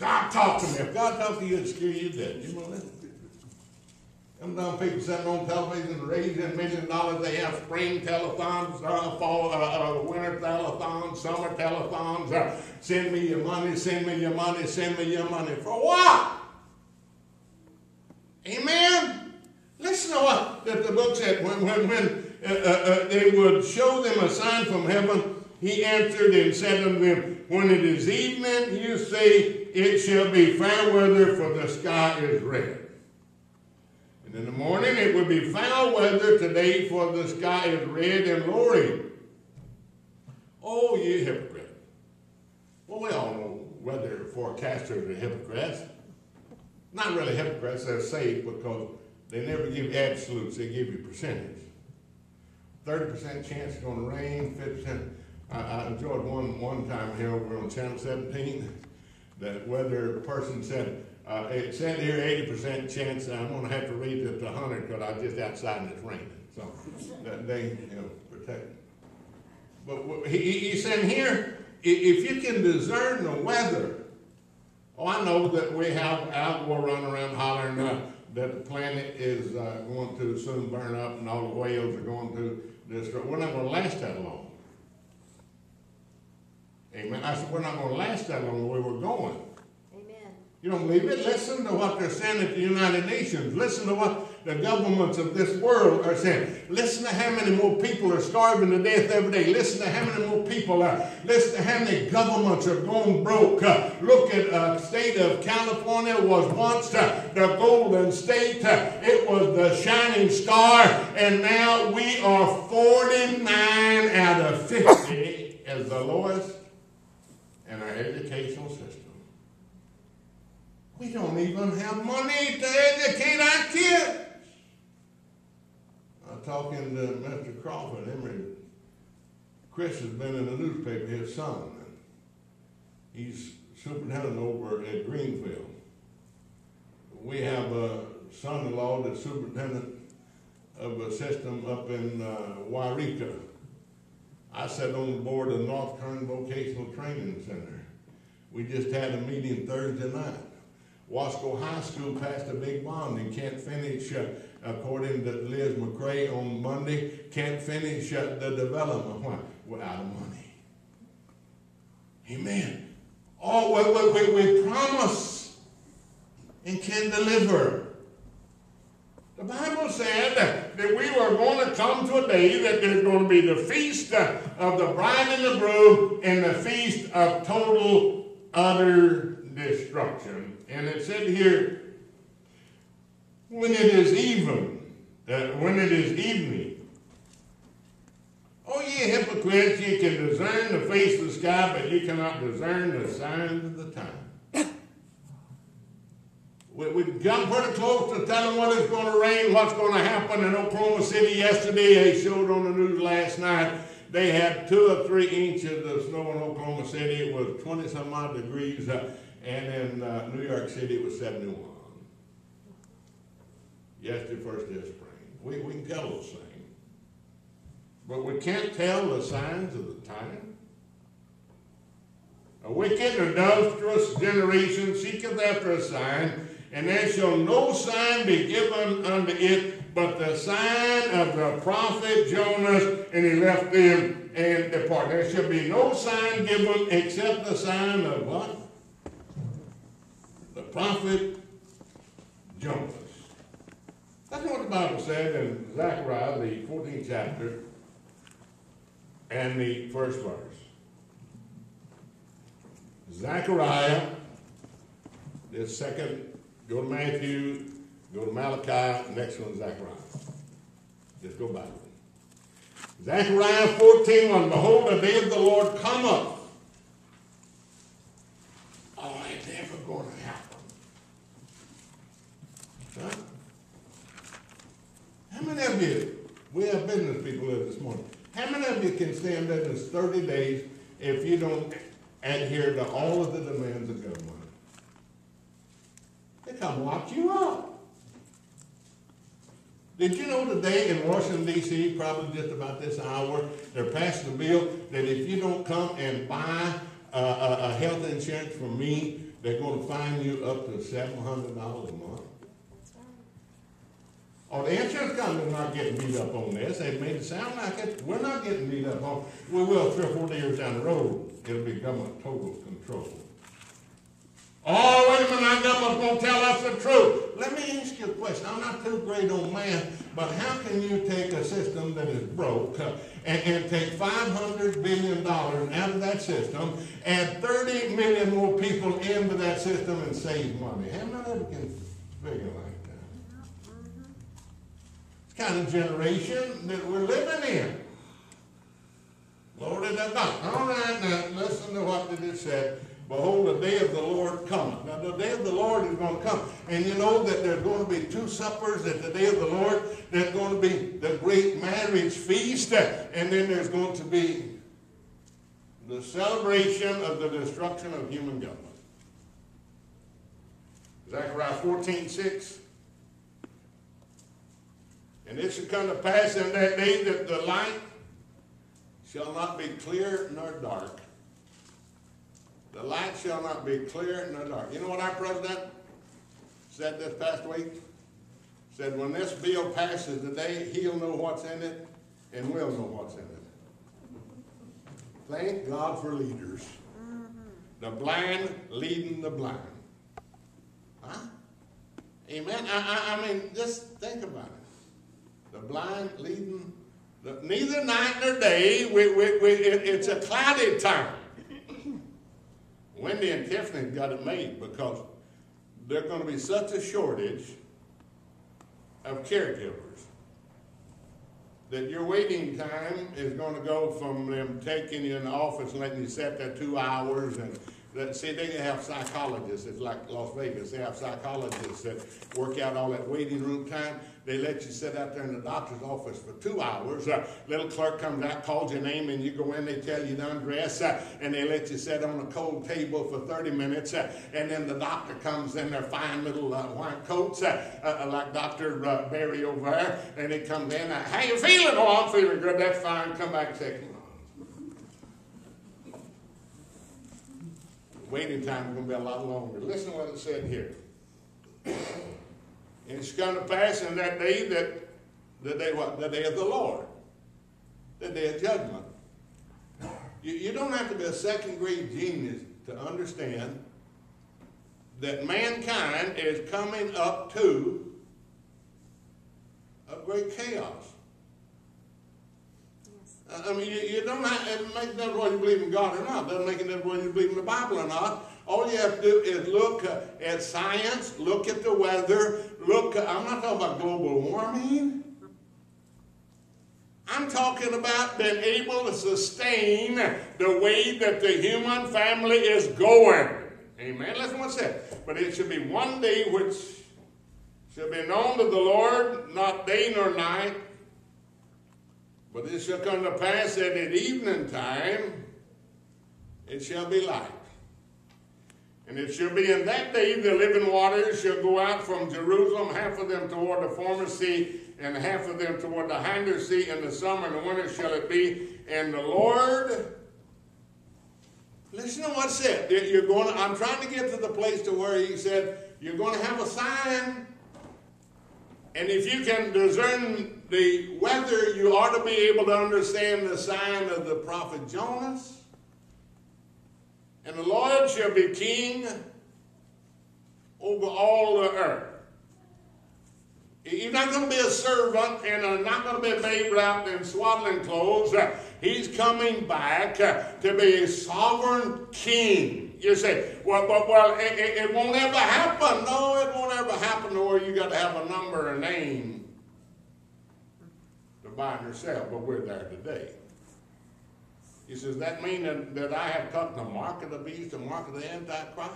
God talk to me. If God talks to you, it'll scare you dead. You know that? Sometimes people sitting on television raising $1 million. They have spring telethons, fall, winter telethons, summer telethons. Send me your money, send me your money, send me your money. For what? Amen? Listen to what the book said. When they would show them a sign from heaven, he answered and said unto them, when it is evening, you say, it shall be fair weather, for the sky is red. And in the morning, it will be foul weather today, for the sky is red and lowering. Oh, ye hypocrite. Well, we all know weather forecasters are hypocrites. Not really hypocrites, they're saved because they never give absolutes, they give you percentage. 30% chance it's going to rain, 50%. I enjoyed one time here over on Channel 17. The weather person said, it said here 80% chance, I'm going to have to read it to 100 because I was just outside and it's raining. So they protect. But he's saying here, if you can discern the weather, I know that we have Al run around hollering that the planet is going to soon burn up and all the whales are going to destroy. We're not going to last that long. Amen. I said, we're not going to last that long where we're going. Amen. You don't believe it? Listen to what they're saying at the United Nations. Listen to what the governments of this world are saying. Listen to how many more people are starving to death every day. Listen to how many more people are. Listen to how many governments are going broke. Look at the state of California was once the golden state. It was the shining star. And now we are 49 out of 50 as the lowest in our educational system. We don't even have money to educate our kids. I'm talking to Mr. Crawford. Chris has been in the newspaper, his son. He's superintendent over at Greenfield. We have a son-in-law that's superintendent of a system up in Wairika. I sat on the board of the North Kern Vocational Training Center. We just had a meeting Thursday night. Wasco High School passed a big bond and can't finish, according to Liz McCrae on Monday, can't finish the development. Why? We're out of money. Amen. Oh, we promise and can deliver. The Bible said that we were going to come to a day that there's going to be the feast of the bride and the groom and the feast of total, utter destruction. And it said here, when it is evening, oh, ye hypocrites, ye can discern the face of the sky, but ye cannot discern the signs of the time. We got pretty close to telling what it's going to rain, what's going to happen in Oklahoma City yesterday. They showed on the news last night. They had 2 or 3 inches of snow in Oklahoma City. It was 20-some odd degrees. And in New York City, it was 71. Yesterday, first day of spring. We can tell those things. But we can't tell the signs of the time. A wicked and adulterous generation seeketh after a sign, and there shall no sign be given unto it, but the sign of the prophet Jonas. And he left them and departed. There shall be no sign given except the sign of what? The prophet Jonas. That's what the Bible said in Zechariah, the 14th chapter, and the first verse. Zechariah, the second, go to Matthew, go to Malachi, next one Zechariah. Just go back. Zechariah 14:1, behold, the day of the Lord cometh. Oh, it's never going to happen. Huh? How many of you, we have business people here this morning, how many of you can stand there this 30 days if you don't adhere to all of the demands of government? They come lock you up. Did you know today in Washington, D.C., probably just about this hour, they're passing a bill that if you don't come and buy health insurance from me, they're going to fine you up to $700 a month. Oh, the insurance company's not getting beat up on this. They've made it sound like it. We're not getting beat up on it. We will 3 or 4 years down the road. It'll become a total control. Oh, wait a minute, our government's going to tell us the truth. Let me ask you a question. I'm not too great on math, but how can you take a system that is broke and take $500 billion out of that system, add 30 million more people into that system and save money? How many of you can figure like that? It's the kind of generation that we're living in. Glory to God. All right, now listen to what it said. Behold, the day of the Lord cometh. Now, the day of the Lord is going to come. And you know that there's going to be 2 suppers at the day of the Lord. There's going to be the great marriage feast. And then there's going to be the celebration of the destruction of human government. Zechariah 14:6. And it shall come to pass in that day that the light shall not be clear nor dark. The light shall not be clear nor dark. You know what our president said this past week? Said when this bill passes today, he'll know what's in it and we'll know what's in it. Thank God for leaders. The blind leading the blind. Huh? Amen. I mean, just think about it. The blind leading neither night nor day. It's a cloudy time. Wendy and Tiffany got it made because there's going to be such a shortage of caregivers that your waiting time is going to go from them taking you in the office and letting you sit there 2 hours. And see, they have psychologists. It's like Las Vegas. They have psychologists that work out all that waiting room time. They let you sit out there in the doctor's office for 2 hours. Little clerk comes out, calls your name, and you go in. They tell you to undress, and they let you sit on a cold table for 30 minutes. And then the doctor comes in their fine little white coats, like Dr. Barry over there, and he comes in. How you feeling? Oh, I'm feeling good. That's fine. Come back and say, waiting time is going to be a lot longer. Listen to what it said here. And it's going to pass in that day that the day what? The day of the Lord. The day of judgment. You don't have to be a second-grade genius to understand that mankind is coming up to a great chaos. I mean, you don't have to make that whether you believe in God or not. It doesn't make it whether you believe in the Bible or not. All you have to do is look at science, look at the weather, I'm not talking about global warming. I'm talking about being able to sustain the way that the human family is going. Amen. Listen what it said. But it should be one day which shall be known to the Lord, not day nor night. But it shall come to pass that at evening time it shall be light. And it shall be in that day the living waters shall go out from Jerusalem, half of them toward the former sea, and half of them toward the hinder sea. In the summer and the winter shall it be. And the Lord, listen to what it said. I'm trying to get to the place to where he said, you're going to have a sign. And if you can discern the weather, you ought to be able to understand the sign of the prophet Jonas. And the Lord shall be king over all the earth. He's not going to be a servant and not going to be a babe wrapped in swaddling clothes. He's coming back to be a sovereign king. You say, well, it won't ever happen. No, it won't ever happen to where you got to have a number, a name to buy and sell, but we're there today. He says, that mean that I have cut the mark of the beast, the mark of the Antichrist?